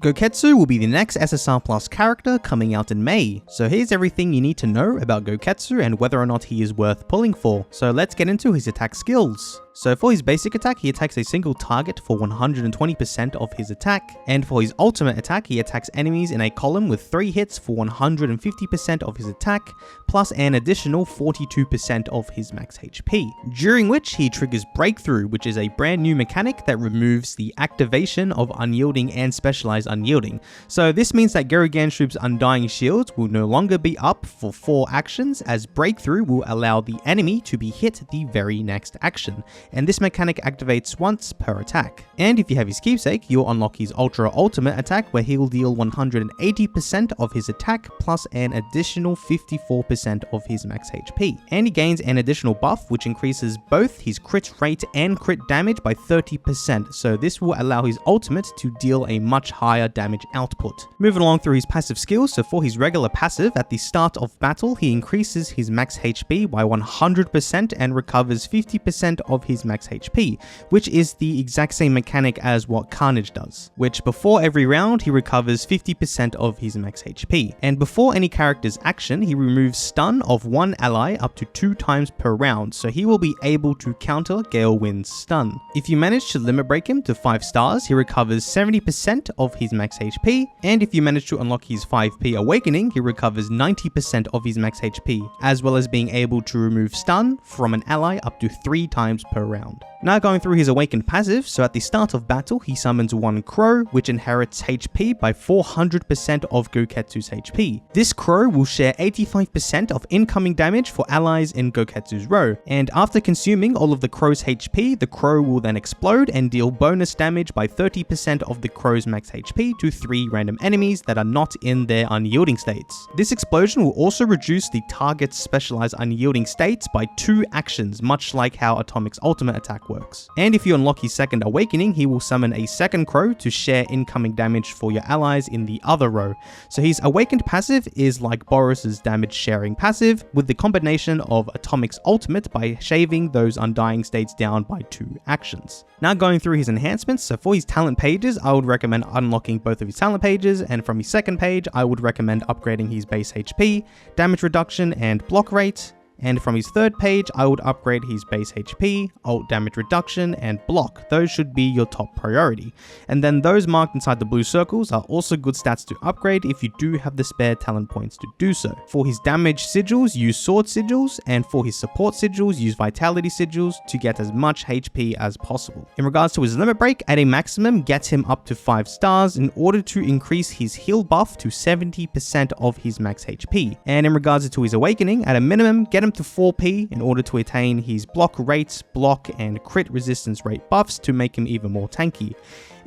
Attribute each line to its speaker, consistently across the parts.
Speaker 1: Goketsu will be the next SSR Plus character coming out in May, so here's everything you need to know about Goketsu and whether or not he is worth pulling for. So let's get into his attack skills. So for his basic attack, he attacks a single target for 120% of his attack, and for his ultimate attack, he attacks enemies in a column with 3 hits for 150% of his attack, plus an additional 42% of his max HP, during which he triggers Breakthrough, which is a brand new mechanic that removes the activation of Unyielding and Specialized Unyielding. So this means that Geruganshub's Undying Shields will no longer be up for 4 actions, as Breakthrough will allow the enemy to be hit the very next action, and this mechanic activates once per attack. And if you have his keepsake, you'll unlock his Ultra Ultimate attack, where he'll deal 180% of his attack plus an additional 54% of his max HP. And he gains an additional buff which increases both his crit rate and crit damage by 30%, so this will allow his ultimate to deal a much higher damage output. Moving along through his passive skills, so for his regular passive, at the start of battle, he increases his max HP by 100% and recovers 50% of his max HP, which is the exact same mechanic as what Carnage does, which before every round he recovers 50% of his max HP. And before any character's action, he removes stun of one ally up to 2 times per round, so he will be able to counter Galewind's stun. If you manage to limit break him to 5 stars, he recovers 70% of his max HP, and if you manage to unlock his 5p Awakening, he recovers 90% of his max HP, as well as being able to remove stun from an ally up to 3 times per round. Now going through his awakened passive, so at the start of battle he summons one crow which inherits HP by 400% of Goketsu's HP. This crow will share 85% of incoming damage for allies in Goketsu's row, and after consuming all of the crow's HP, the crow will then explode and deal bonus damage by 30% of the crow's max HP to 3 random enemies that are not in their unyielding states. This explosion will also reduce the target's specialized unyielding states by 2 actions, much like how Atomic's ultimate attack works. And if you unlock his second awakening, he will summon a second crow to share incoming damage for your allies in the other row. So his awakened passive is like Boris's damage sharing passive, with the combination of Atomic's ultimate by shaving those undying states down by 2 actions. Now going through his enhancements, so for his talent pages, I would recommend unlocking both of his talent pages, and from his second page, I would recommend upgrading his base HP, damage reduction, and block rate. And from his third page, I would upgrade his base HP, ult damage reduction, and block. Those should be your top priority. And then those marked inside the blue circles are also good stats to upgrade if you do have the spare talent points to do so. For his damage sigils, use sword sigils, and for his support sigils, use vitality sigils to get as much HP as possible. In regards to his limit break, at a maximum, get him up to 5 stars in order to increase his heal buff to 70% of his max HP. And in regards to his awakening, at a minimum, get him to 4p in order to attain his block rates, block and crit resistance rate buffs to make him even more tanky.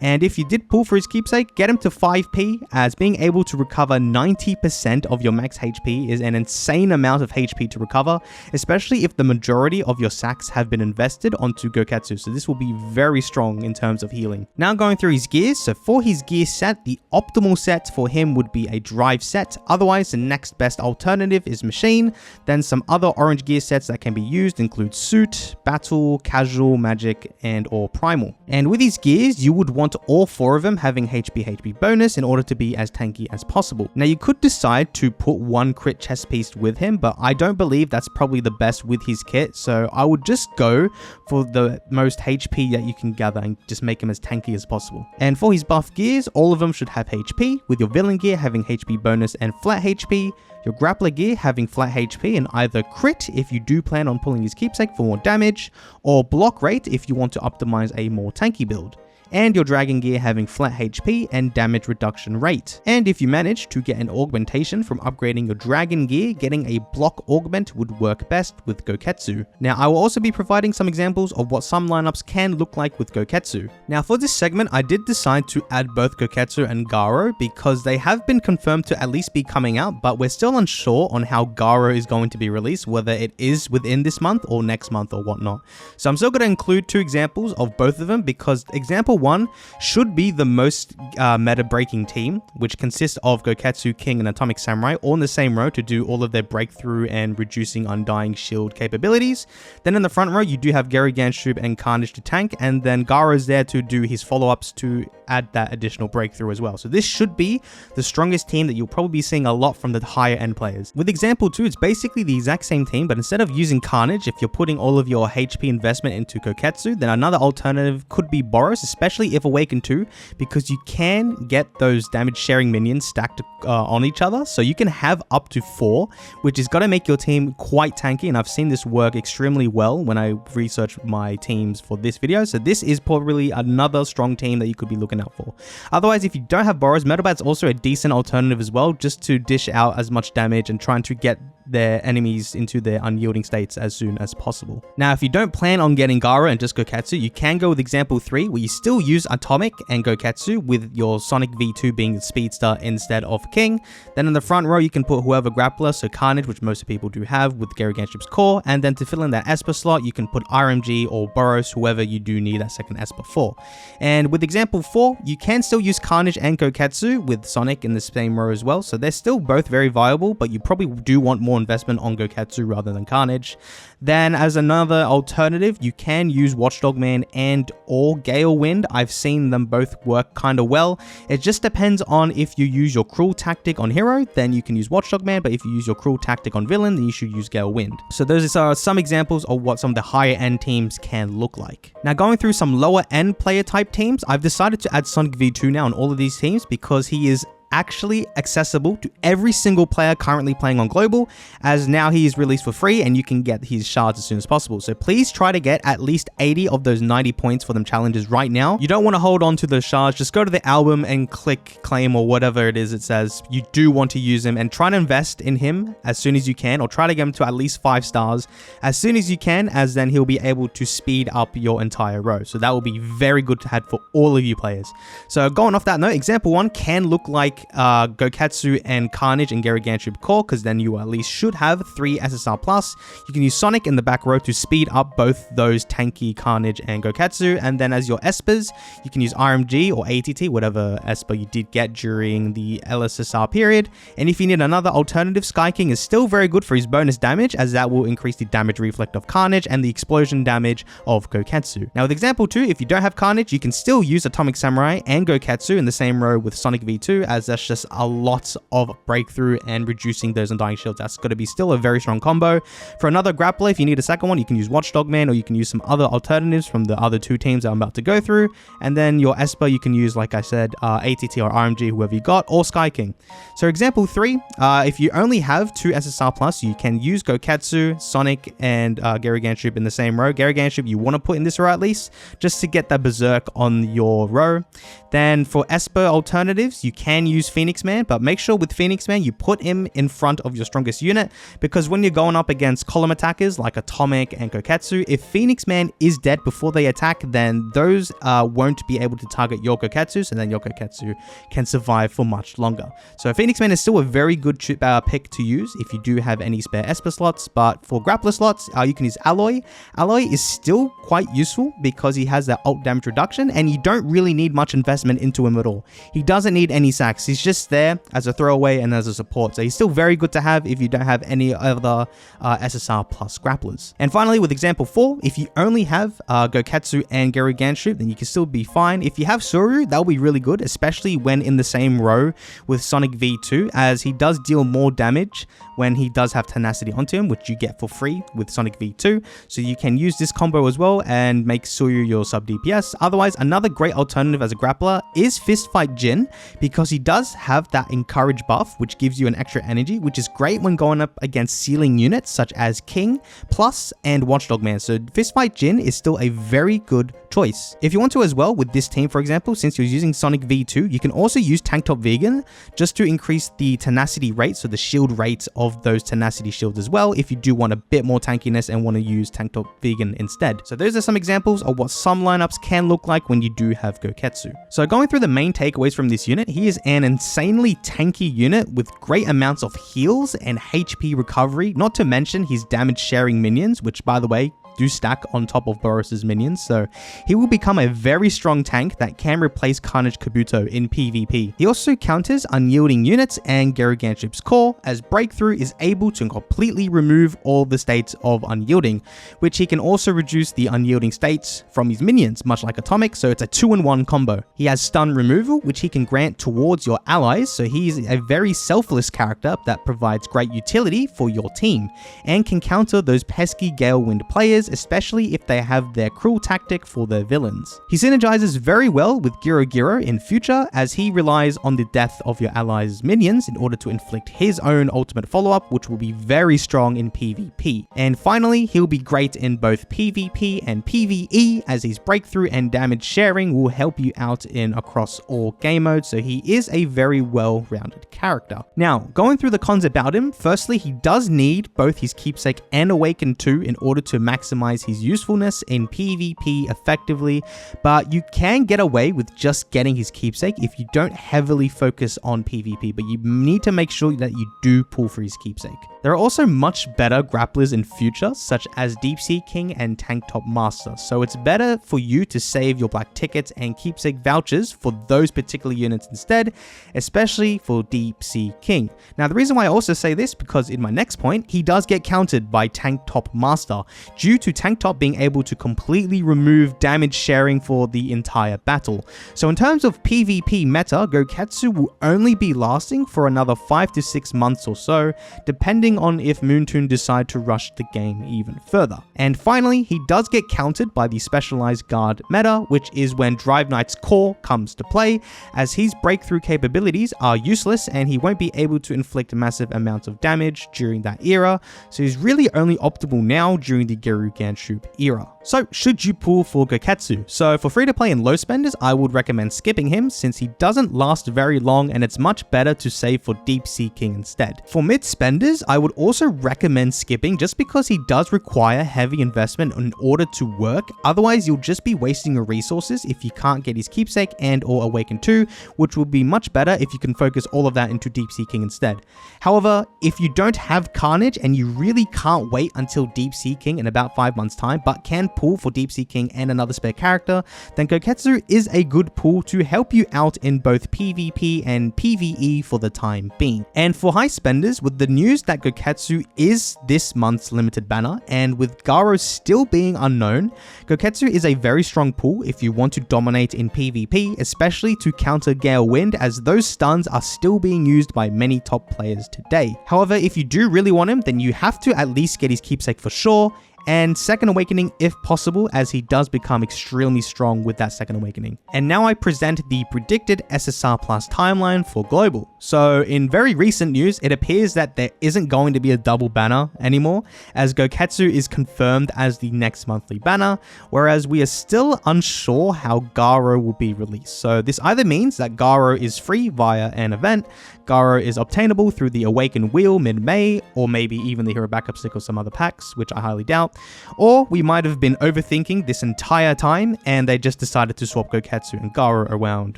Speaker 1: And if you did pull for his keepsake, get him to 5p, as being able to recover 90% of your max HP is an insane amount of HP to recover, especially if the majority of your sacks have been invested onto Goketsu, so this will be very strong in terms of healing. Now going through his gears, so for his gear set, the optimal set for him would be a drive set. Otherwise, the next best alternative is machine. Then some other orange gear sets that can be used include suit, battle, casual, magic, and or primal. And with his gears, you would want all 4 of them having HP bonus in order to be as tanky as possible. Now you could decide to put 1 crit chest piece with him, but I don't believe that's probably the best with his kit, so I would just go for the most HP that you can gather and just make him as tanky as possible. And for his buff gears, all of them should have HP, with your villain gear having HP bonus and flat HP, your grappler gear having flat HP and either crit if you do plan on pulling his keepsake for more damage, or block rate if you want to optimize a more tanky build, and your dragon gear having flat HP and damage reduction rate. And if you manage to get an augmentation from upgrading your dragon gear, getting a block augment would work best with Goketsu. Now I will also be providing some examples of what some lineups can look like with Goketsu. Now for this segment, I did decide to add both Goketsu and Garo because they have been confirmed to at least be coming out, but we're still unsure on how Garo is going to be released, whether it is within this month or next month or whatnot. So I'm still going to include 2 examples of both of them, because example 1 should be the most meta-breaking team, which consists of Goketsu, King, and Atomic Samurai, all in the same row to do all of their breakthrough and reducing Undying Shield capabilities. Then in the front row, you do have Gary Ganshub and Carnage to tank, and then Gaara is there to do his follow-ups to add that additional breakthrough as well. So this should be the strongest team that you'll probably be seeing a lot from the higher end players. With example 2, it's basically the exact same team, but instead of using Carnage, if you're putting all of your HP investment into Goketsu, then another alternative could be Boros, especially if Awakened 2, because you can get those damage sharing minions stacked on each other. So you can have up to 4, which is going to make your team quite tanky, and I've seen this work extremely well when I researched my teams for this video. So this is probably another strong team that you could be looking out for. Otherwise, if you don't have Boros, Metalbat's also a decent alternative as well, just to dish out as much damage and trying to get their enemies into their unyielding states as soon as possible. Now, if you don't plan on getting Gaara and just Goketsu, you can go with example 3, where you still use Atomic and Goketsu with your Sonic V2 being the Speedster instead of King. Then in the front row, you can put whoever grappler, so Carnage, which most people do have with Gary Ganshub's core, and then to fill in that Esper slot, you can put RMG or Boros, whoever you do need that second Esper for. And with example 4, you can still use Carnage and Goketsu with Sonic in the same row as well, so they're still both very viable, but you probably do want more investment on Goketsu rather than Carnage. Then as another alternative, you can use Watchdog Man and or Gale Wind. I've seen them both work kind of well. It just depends on if you use your Cruel tactic on hero, then you can use Watchdog Man, but if you use your Cruel tactic on villain, then you should use Gale Wind. So those are some examples of what some of the higher end teams can look like. Now going through some lower end player type teams, I've decided to add Sonic V2 now on all of these teams because he is actually accessible to every single player currently playing on Global, as now he is released for free and you can get his shards as soon as possible. So please try to get at least 80 of those 90 points for them challenges right now. You don't want to hold on to those shards. Just go to the album and click claim or whatever it is it says. You do want to use him and try to invest in him as soon as you can, or try to get him to at least 5 stars as soon as you can, as then he'll be able to speed up your entire row. So that will be very good to have for all of you players. So going off that note, example 1 can look like Goketsu and Carnage and Gary Ganshub core, because then you at least should have 3 SSR plus. You can use Sonic in the back row to speed up both those tanky Carnage and Goketsu, and then as your Espers, you can use RMG or ATT, whatever Esper you did get during the LSSR period. And if you need another alternative, Sky King is still very good for his bonus damage, as that will increase the damage reflect of Carnage and the explosion damage of Goketsu. Now with example 2, if you don't have Carnage, you can still use Atomic Samurai and Goketsu in the same row with Sonic V2, as that's just a lot of breakthrough and reducing those Undying Shields. That's going to be still a very strong combo. For another grappler, if you need a second one, you can use Watchdog Man, or you can use some other alternatives from the other 2 teams I'm about to go through. And then your Esper, you can use, like I said, ATT or RMG, whoever you got, or Sky King. So example 3, if you only have 2 SSR plus, you can use Goketsu, Sonic, and Gary Ganshub in the same row. Gary Ganshub you want to put in this row at least, just to get that berserk on your row. Then for Esper alternatives, you can use Phoenix Man, but make sure with Phoenix Man you put him in front of your strongest unit, because when you're going up against column attackers like Atomic and Goketsu, if Phoenix Man is dead before they attack, then those won't be able to target your Goketsu, so then your Goketsu can survive for much longer. So Phoenix Man is still a very good pick to use if you do have any spare Esper slots, but for grappler slots, you can use Alloy. Alloy is still quite useful because he has that ult damage reduction, and you don't really need much investment into him at all. He doesn't need any sacks. He's just there as a throwaway and as a support, so he's still very good to have if you don't have any other SSR plus grapplers. And finally, with example 4, if you only have Goketsu and Gary Ganshub, then you can still be fine. If you have Soryu, that'll be really good, especially when in the same row with Sonic V2, as he does deal more damage when he does have tenacity onto him, which you get for free with Sonic V2. So you can use this combo as well and make Soryu your sub DPS. Otherwise, another great alternative as a grappler is Fistfight Jin, because he does have that encourage buff, which gives you an extra energy, which is great when going up against ceiling units such as King, Plus, and Watchdog Man. So Fistfight Jin is still a very good choice. If you want to as well with this team, for example, since you're using Sonic V2, you can also use Tank Top Vegan just to increase the tenacity rate, so the shield rates of those tenacity shields as well, if you do want a bit more tankiness and want to use Tank Top Vegan instead. So those are some examples of what some lineups can look like when you do have Goketsu. So going through the main takeaways from this unit, he is an insanely tanky unit with great amounts of heals and HP recovery, not to mention his damage sharing minions, which by the way, do stack on top of Boros' minions, so he will become a very strong tank that can replace Carnage Kabuto in PvP. He also counters unyielding units and Gargantuar's core, as Breakthrough is able to completely remove all the states of unyielding, which he can also reduce the unyielding states from his minions, much like Atomic, so it's a 2-in-1 combo. He has stun removal, which he can grant towards your allies, so he's a very selfless character that provides great utility for your team, and can counter those pesky Galewind players, especially if they have their cruel tactic for their villains. He synergizes very well with Giro Giro in future, as he relies on the death of your allies' minions in order to inflict his own ultimate follow-up, which will be very strong in PvP. And finally, he'll be great in both PvP and PvE, as his breakthrough and damage sharing will help you out in across all game modes, so he is a very well-rounded character. Now, going through the cons about him, firstly, he does need both his Keepsake and Awaken 2 in order to maximize his usefulness in PvP effectively, but you can get away with just getting his Keepsake if you don't heavily focus on PvP, but you need to make sure that you do pull for his Keepsake. There are also much better grapplers in future, such as Deep Sea King and Tank Top Master, so it's better for you to save your black tickets and Keepsake vouchers for those particular units instead, especially for Deep Sea King. Now, the reason why I also say this, because in my next point, he does get countered by Tank Top Master, due to Tank Top being able to completely remove damage sharing for the entire battle. So in terms of PvP meta, Goketsu will only be lasting for another 5 to 6 months or so, depending on if Moontoon decide to rush the game even further. And finally, he does get countered by the Specialized Guard meta, which is when Drive Knight's core comes to play, as his breakthrough capabilities are useless and he won't be able to inflict massive amounts of damage during that era, so he's really only optimal now during the Gerugan era. So should you pull for Goketsu? So for free to play and low spenders, I would recommend skipping him since he doesn't last very long and it's much better to save for Deep Sea King instead. For mid spenders, I would also recommend skipping just because he does require heavy investment in order to work, otherwise you'll just be wasting your resources if you can't get his Keepsake and or Awaken 2, which would be much better if you can focus all of that into Deep Sea King instead. However, if you don't have Carnage and you really can't wait until Deep Sea King in about 5 months time, but can pull for Deep Sea King and another spare character, then Goketsu is a good pull to help you out in both PvP and PvE for the time being. And for high spenders, with the news that Goketsu is this month's limited banner, and with Garo still being unknown, Goketsu is a very strong pull if you want to dominate in PvP, especially to counter Galewind, as those stuns are still being used by many top players today. However, if you do really want him, then you have to at least get his Keepsake for sure, and Second Awakening if possible, as he does become extremely strong with that Second Awakening. And now I present the predicted SSR Plus timeline for Global. So in very recent news, it appears that there isn't going to be a double banner anymore, as Goketsu is confirmed as the next monthly banner, whereas we are still unsure how Garo will be released. So this either means that Garo is free via an event, Garo is obtainable through the Awaken Wheel mid-May, or maybe even the Hero Backup Stick or some other packs, which I highly doubt. Or we might have been overthinking this entire time and they just decided to swap Goketsu and Garo around,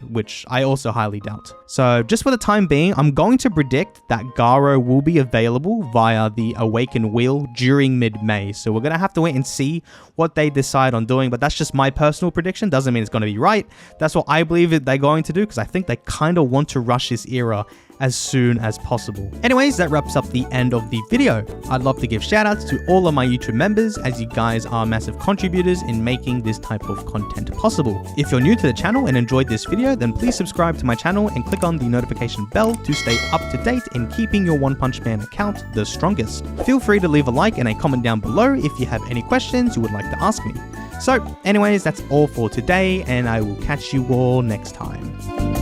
Speaker 1: which I also highly doubt. So just for the time being, I'm going to predict that Garo will be available via the Awaken Wheel during mid-May. So we're going to have to wait and see what they decide on doing, but that's just my personal prediction. Doesn't mean it's going to be right. That's what I believe they're going to do, because I think they kind of want to rush this era as soon as possible. Anyways, that wraps up the end of the video. I'd love to give shoutouts to all of my YouTube members, as you guys are massive contributors in making this type of content possible. If you're new to the channel and enjoyed this video, then please subscribe to my channel and click on the notification bell to stay up to date in keeping your One Punch Man account the strongest. Feel free to leave a like and a comment down below if you have any questions you would like to ask me. So anyways, that's all for today, and I will catch you all next time.